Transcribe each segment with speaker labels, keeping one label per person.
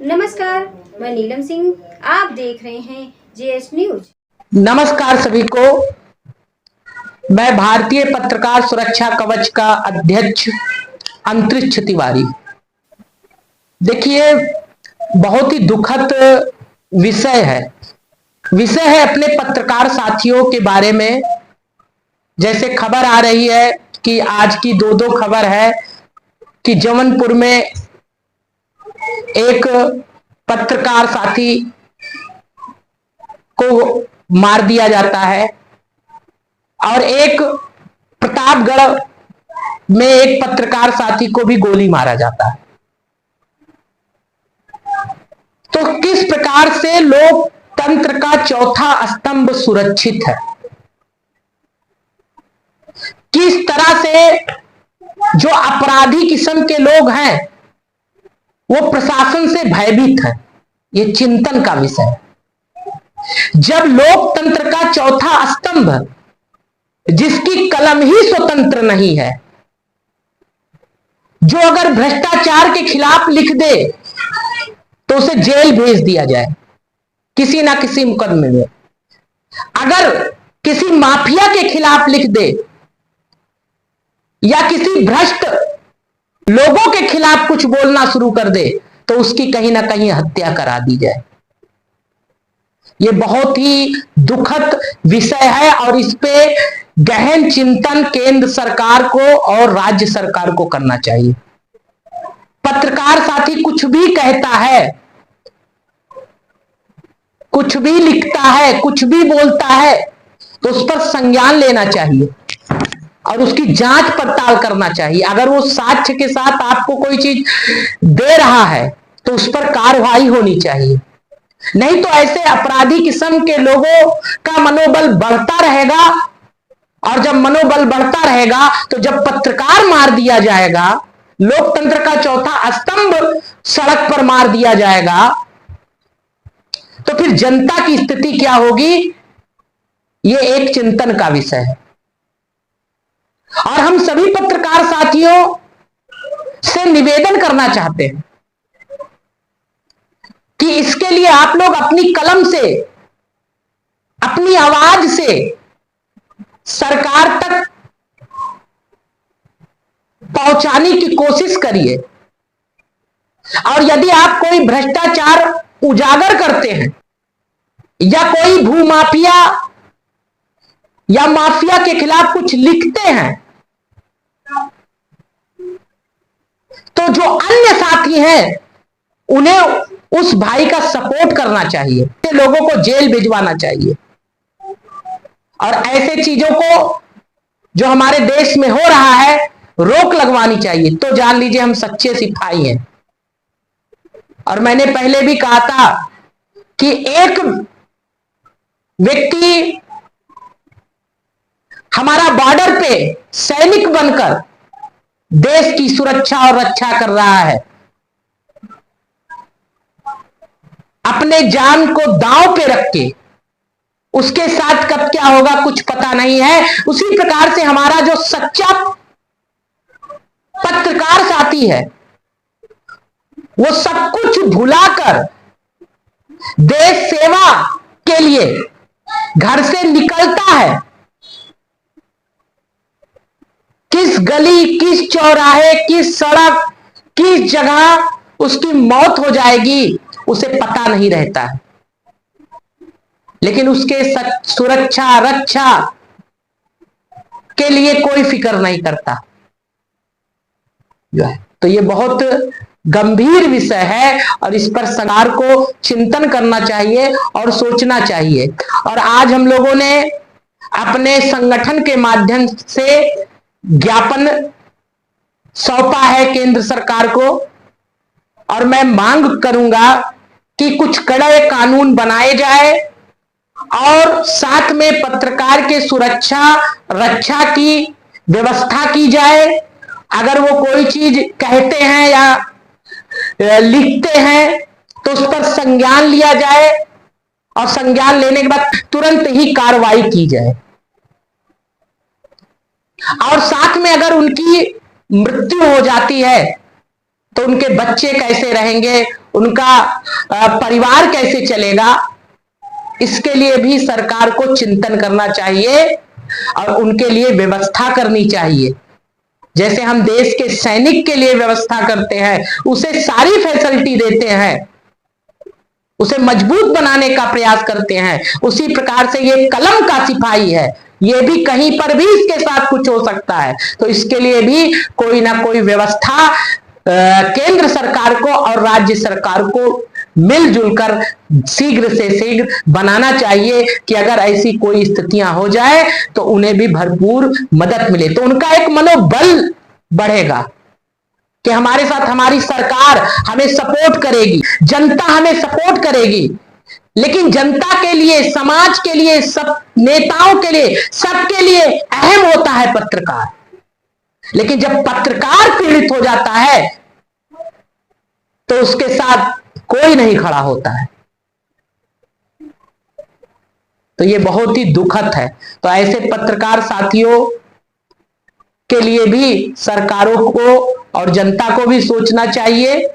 Speaker 1: नमस्कार, मैं नीलम सिंह। आप देख रहे हैं जेएस न्यूज।
Speaker 2: नमस्कार सभी को। मैं भारतीय पत्रकार सुरक्षा कवच का अध्यक्ष अंतरिक्ष तिवारी। देखिए, बहुत ही दुखद विषय है अपने पत्रकार साथियों के बारे में। जैसे खबर आ रही है कि आज की दो खबर है कि जौनपुर में एक पत्रकार साथी को मार दिया जाता है और एक प्रतापगढ़ में एक पत्रकार साथी को भी गोली मारा जाता है। तो किस प्रकार से लोकतंत्र का चौथा स्तंभ सुरक्षित है, किस तरह से जो अपराधी किस्म के लोग हैं वो प्रशासन से भयभीत है, ये चिंतन का विषय है। जब लोकतंत्र का चौथा स्तंभ, जिसकी कलम ही स्वतंत्र नहीं है, जो अगर भ्रष्टाचार के खिलाफ लिख दे तो उसे जेल भेज दिया जाए किसी ना किसी मुकदमे में, अगर किसी माफिया के खिलाफ लिख दे या किसी भ्रष्ट लोगों के खिलाफ कुछ बोलना शुरू कर दे तो उसकी कहीं ना कहीं हत्या करा दी जाए। यह बहुत ही दुखद विषय है और इस पे गहन चिंतन केंद्र सरकार को और राज्य सरकार को करना चाहिए। पत्रकार साथी कुछ भी कहता है, कुछ भी लिखता है, कुछ भी बोलता है तो उस पर संज्ञान लेना चाहिए और उसकी जांच पड़ताल करना चाहिए। अगर वो साक्ष्य के साथ आपको कोई चीज दे रहा है तो उस पर कार्रवाई होनी चाहिए। नहीं तो ऐसे अपराधी किस्म के लोगों का मनोबल बढ़ता रहेगा और जब मनोबल बढ़ता रहेगा तो जब पत्रकार मार दिया जाएगा, लोकतंत्र का चौथा स्तंभ सड़क पर मार दिया जाएगा, तो फिर जनता की स्थिति क्या होगी, यह एक चिंतन का विषय है। और हम सभी पत्रकार साथियों से निवेदन करना चाहते हैं कि इसके लिए आप लोग अपनी कलम से, अपनी आवाज से सरकार तक पहुंचाने की कोशिश करिए। और यदि आप कोई भ्रष्टाचार उजागर करते हैं या कोई भूमाफिया या माफिया के खिलाफ कुछ लिखते हैं तो जो अन्य साथी हैं उन्हें उस भाई का सपोर्ट करना चाहिए, लोगों को जेल भिजवाना चाहिए। और ऐसे चीजों को जो हमारे देश में हो रहा है रोक लगवानी चाहिए। तो जान लीजिए हम सच्चे सिपाही हैं। और मैंने पहले भी कहा था कि एक व्यक्ति हमारा बॉर्डर पे सैनिक बनकर देश की सुरक्षा और रक्षा कर रहा है, अपने जान को दांव पे रख के। उसके साथ कब क्या होगा कुछ पता नहीं है। उसी प्रकार से हमारा जो सच्चा पत्रकार साथी है वो सब कुछ भुलाकर देश सेवा के लिए घर से निकलता है। किस गली, किस चौराहे, किस सड़क, किस जगह उसकी मौत हो जाएगी उसे पता नहीं रहता है, लेकिन उसके सुरक्षा रक्षा के लिए कोई फिक्र नहीं करता जो है। तो ये बहुत गंभीर विषय है और इस पर सरकार को चिंतन करना चाहिए और सोचना चाहिए। और आज हम लोगों ने अपने संगठन के माध्यम से ज्ञापन सौंपा है केंद्र सरकार को और मैं मांग करूंगा कि कुछ कड़े कानून बनाए जाए और साथ में पत्रकार के सुरक्षा रक्षा की व्यवस्था की जाए। अगर वो कोई चीज कहते हैं या लिखते हैं तो उस पर संज्ञान लिया जाए और संज्ञान लेने के बाद तुरंत ही कार्रवाई की जाए। और साथ में अगर उनकी मृत्यु हो जाती है तो उनके बच्चे कैसे रहेंगे, उनका परिवार कैसे चलेगा, इसके लिए भी सरकार को चिंतन करना चाहिए और उनके लिए व्यवस्था करनी चाहिए। जैसे हम देश के सैनिक के लिए व्यवस्था करते हैं, उसे सारी फैसिलिटी देते हैं, उसे मजबूत बनाने का प्रयास करते हैं, उसी प्रकार से ये कलम का सिपाही है, ये भी कहीं पर भी इसके साथ कुछ हो सकता है। तो इसके लिए भी कोई ना कोई व्यवस्था केंद्र सरकार को और राज्य सरकार को मिलजुल कर शीघ्र से शीघ्र बनाना चाहिए कि अगर ऐसी कोई स्थितियां हो जाए तो उन्हें भी भरपूर मदद मिले, तो उनका एक मनोबल बढ़ेगा कि हमारे साथ हमारी सरकार हमें सपोर्ट करेगी, जनता हमें सपोर्ट करेगी। लेकिन जनता के लिए, समाज के लिए, सब नेताओं के लिए, सबके लिए अहम होता है पत्रकार। लेकिन जब पत्रकार पीड़ित हो जाता है तो उसके साथ कोई नहीं खड़ा होता है, तो ये बहुत ही दुखद है। तो ऐसे पत्रकार साथियों के लिए भी सरकारों को और जनता को भी सोचना चाहिए,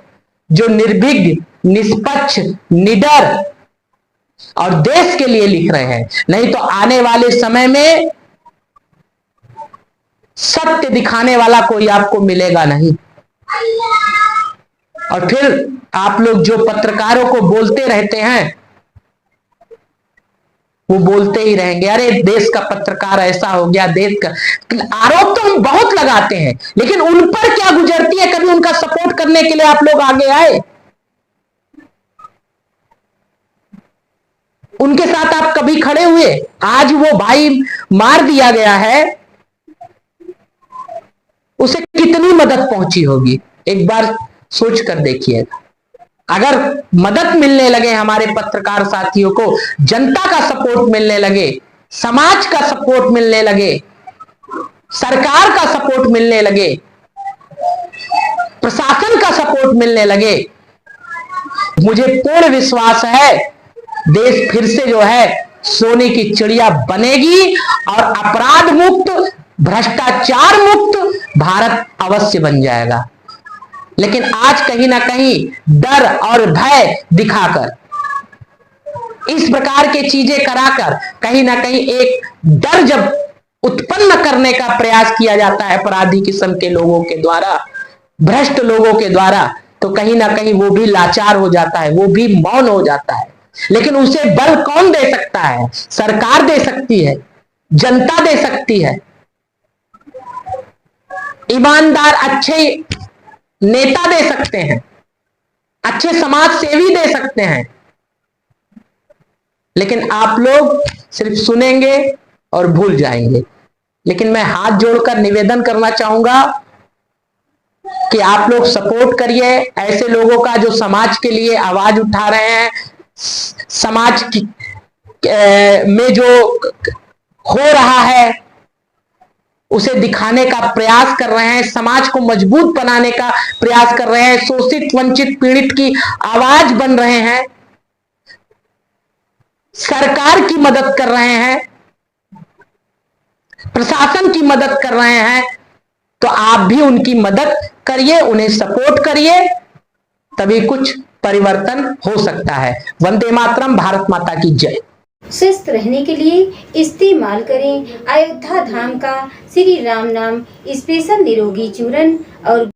Speaker 2: जो निर्भीक, निष्पक्ष, निडर और देश के लिए लिख रहे हैं। नहीं तो आने वाले समय में सत्य दिखाने वाला कोई आपको मिलेगा नहीं, और फिर आप लोग जो पत्रकारों को बोलते रहते हैं वो बोलते ही रहेंगे, अरे देश का पत्रकार ऐसा हो गया, देश का। आरोप तो हम बहुत लगाते हैं, लेकिन उन पर क्या गुजरती है, कभी उनका सपोर्ट करने के लिए आप लोग आगे आए, उनके साथ आप कभी खड़े हुए? आज वो भाई मार दिया गया है, उसे कितनी मदद पहुंची होगी, एक बार सोच कर देखिएगा। अगर मदद मिलने लगे हमारे पत्रकार साथियों को, जनता का सपोर्ट मिलने लगे, समाज का सपोर्ट मिलने लगे, सरकार का सपोर्ट मिलने लगे, प्रशासन का सपोर्ट मिलने लगे, मुझे पूर्ण विश्वास है देश फिर से जो है सोने की चिड़िया बनेगी और अपराध मुक्त, भ्रष्टाचार मुक्त भारत अवश्य बन जाएगा। लेकिन आज कहीं ना कहीं डर और भय दिखाकर, इस प्रकार की चीजें कराकर कहीं ना कहीं एक डर जब उत्पन्न करने का प्रयास किया जाता है अपराधी किस्म के लोगों के द्वारा, भ्रष्ट लोगों के द्वारा, तो कहीं ना कहीं वो भी लाचार हो जाता है, वो भी मौन हो जाता है। लेकिन उसे बल कौन दे सकता है? सरकार दे सकती है, जनता दे सकती है, ईमानदार अच्छे नेता दे सकते हैं, अच्छे समाज सेवी दे सकते हैं। लेकिन आप लोग सिर्फ सुनेंगे और भूल जाएंगे। लेकिन मैं हाथ जोड़कर निवेदन करना चाहूंगा कि आप लोग सपोर्ट करिए ऐसे लोगों का जो समाज के लिए आवाज उठा रहे हैं, समाज की में जो हो रहा है उसे दिखाने का प्रयास कर रहे हैं, समाज को मजबूत बनाने का प्रयास कर रहे हैं, शोषित, वंचित, पीड़ित की आवाज बन रहे हैं, सरकार की मदद कर रहे हैं, प्रशासन की मदद कर रहे हैं। तो आप भी उनकी मदद करिए, उन्हें सपोर्ट करिए, तभी कुछ परिवर्तन हो सकता है। वंदे मातरम, भारत माता की जय।
Speaker 1: स्वस्थ रहने के लिए इस्तेमाल करें अयोध्या धाम का श्री राम नाम स्पेशल निरोगी चूर्ण और